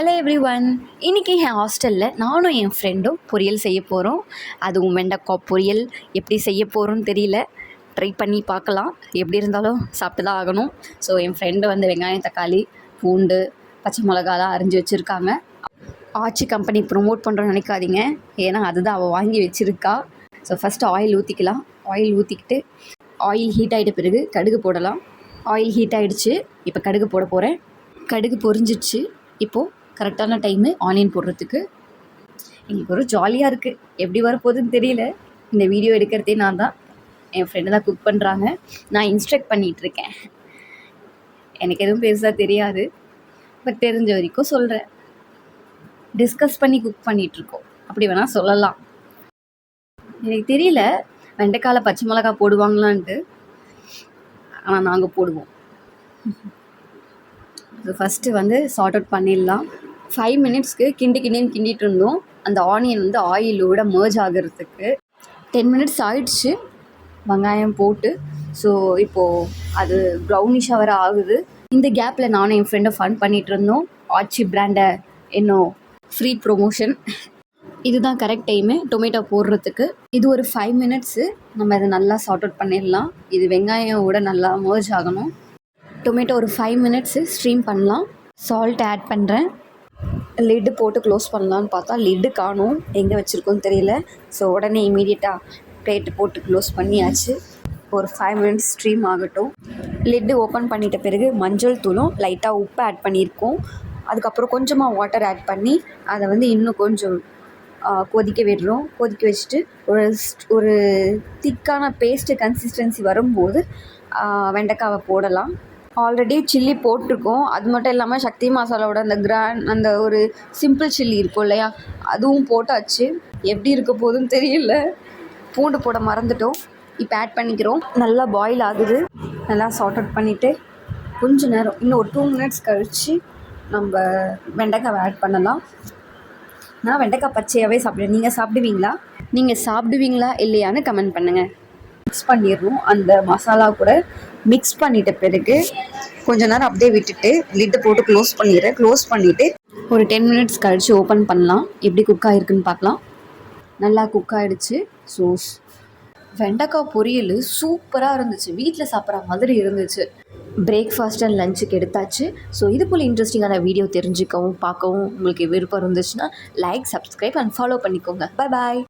Hello every one. இன்றைக்கி என் ஹாஸ்டலில் நானும் என் ஃப்ரெண்டும் பொரியல் செய்ய போகிறோம். அதுவும் வெண்டைக்காய் பொரியல் எப்படி செய்ய போகிறோன்னு தெரியல. ட்ரை பண்ணி பார்க்கலாம். எப்படி இருந்தாலும் சாப்பிட்டு தான் ஆகணும். ஸோ என் ஃப்ரெண்டு வந்து வெங்காயம், தக்காளி, பூண்டு, பச்சை மிளகாலாம் அரிஞ்சு வச்சுருக்காங்க. ஆச்சி கம்பெனி ப்ரொமோட் பண்ணுறோன்னு நினைக்காதீங்க, ஏன்னா அதுதான் அவள் வாங்கி வச்சுருக்கா. ஸோ ஃபஸ்ட்டு ஆயில் ஊற்றிக்கலாம். ஆயில் ஊற்றிக்கிட்டு ஆயில் ஹீட் ஆகிட்ட பிறகு கடுகு போடலாம். ஆயில் ஹீட் ஆகிடுச்சு. இப்போ கடுகு போட போகிறேன். கடுகு பொரிஞ்சிடுச்சு. இப்போது கரெக்டான டைமு ஆனியன் போடுறதுக்கு. எங்களுக்கு ஒரு ஜாலியாக இருக்குது. எப்படி வரப்போகுதுன்னு தெரியல. இந்த வீடியோ எடுக்கிறதே நான் தான். என் ஃப்ரெண்டு தான் குக் பண்ணுறாங்க. நான் இன்ஸ்ட்ரக்ட் பண்ணிகிட்ருக்கேன். எனக்கு எதுவும் பெருசாக தெரியாது, பட் தெரிஞ்ச வரைக்கும் சொல்கிறேன். டிஸ்கஸ் பண்ணி குக் பண்ணிகிட்ருக்கோம், அப்படி வேணால் சொல்லலாம். எனக்கு தெரியல வெண்டைக்காயில் பச்சை மிளகா போடுவாங்களான்ட்டு, ஆனால் நாங்கள் போடுவோம். ஸோ ஃபஸ்ட்டு வந்து சார்ட் அவுட் பண்ணிடலாம். 5 மினிட்ஸ்க்கு கிண்டிகிட்டு இருந்தோம், அந்த ஆனியன் வந்து ஆயிலோட மர்ஜ் ஆகிறதுக்கு. 10 மினிட்ஸ் ஆயிடுச்சு வெங்காயம் போட்டு. ஸோ இப்போது அது ப்ரௌனிஷாக வர ஆகுது. இந்த கேப்பில் நானும் என் ஃப்ரெண்டை ஃபன் பண்ணிகிட்டு இருந்தோம். ஆச்சி பிராண்டை இன்னும் ஃப்ரீ ப்ரொமோஷன். இதுதான் கரெக்ட் டைமு டொமேட்டோ போடுறதுக்கு. இது ஒரு 5 மினிட்ஸு நம்ம இதை நல்லா சார்ட் அவுட் பண்ணிடலாம். இது வெங்காயோட நல்லா மர்ஜ் ஆகணும். டொமேட்டோ ஒரு 5 மினிட்ஸு ஸ்ட்ரீம் பண்ணலாம். சால்ட் ஆட் பண்ணுறேன். லிட்டு போட்டு க்ளோஸ் பண்ணலான்னு பார்த்தா லிட்டு காணும், எங்கே வச்சுருக்கோன்னு தெரியல. ஸோ உடனே இமீடியட்டாக பிளேட்டு போட்டு க்ளோஸ் பண்ணியாச்சு. ஒரு 5 மினிட்ஸ் ஸ்ட்ரீம் ஆகட்டும். லிட்டு ஓப்பன் பண்ணிட்ட பிறகு மஞ்சள் தூளும் லைட்டாக உப்பு ஆட் பண்ணியிருக்கோம். அதுக்கப்புறம் கொஞ்சமாக வாட்டர் ஆட் பண்ணி அதை வந்து இன்னும் கொஞ்சம் கொதிக்க விடுறோம். கொதிக்க வச்சுட்டு ஒரு திக்கான பேஸ்ட்டு கன்சிஸ்டன்சி வரும்போது வெண்டைக்காவை போடலாம். ஆல்ரெடி சில்லி போட்டிருக்கோம். அது மட்டும் இல்லாமல் சக்தி மசாலாவோட அந்த ஒரு சிம்பிள் சில்லி இருக்கும் இல்லையா, அதுவும் போட்டாச்சு. எப்படி இருக்க போகுதுன்னு தெரியல. பூண்டு போட மறந்துட்டோம். இப்போ ஆட் பண்ணிக்கிறோம். நல்லா பாயில் ஆகுது. நல்லா சார்ட் அவுட் பண்ணிவிட்டு கொஞ்சம் நேரம் இன்னும் ஒரு 2 மினிட்ஸ் கழித்து நம்ம வெண்டைக்காவை ஆட் பண்ணலாம். நான் வெண்டைக்காய் பச்சையாகவே சாப்பிடுவேன். நீங்கள் சாப்பிடுவீங்களா இல்லையான்னு கமெண்ட் பண்ணுங்கள். மிக்ஸ் பண்ணிடணும். அந்த மசாலா கூட மிக்ஸ் பண்ணிட்ட பிறகு கொஞ்ச நேரம் அப்படியே விட்டுட்டு லிட்டை போட்டு க்ளோஸ் பண்ணிவிட்டு ஒரு 10 மினிட்ஸ் கழித்து ஓப்பன் பண்ணலாம். எப்படி குக் ஆகிருக்குன்னு பார்க்கலாம். நல்லா குக் ஆகிடுச்சு. ஸோ வெண்டைக்காய் பொரியல் சூப்பராக இருந்துச்சு. வீட்டில் சாப்பிட்ற மாதிரி இருந்துச்சு. பிரேக்ஃபாஸ்ட் அண்ட் லஞ்சுக்கு எடுத்தாச்சு. ஸோ இது போல் இன்ட்ரெஸ்டிங்கான வீடியோ தெரிஞ்சுக்கவும் பார்க்கவும் உங்களுக்கு விருப்பம் இருந்துச்சுன்னா லைக், சப்ஸ்கிரைப் அண்ட் ஃபாலோ பண்ணிக்கோங்க. பாய்.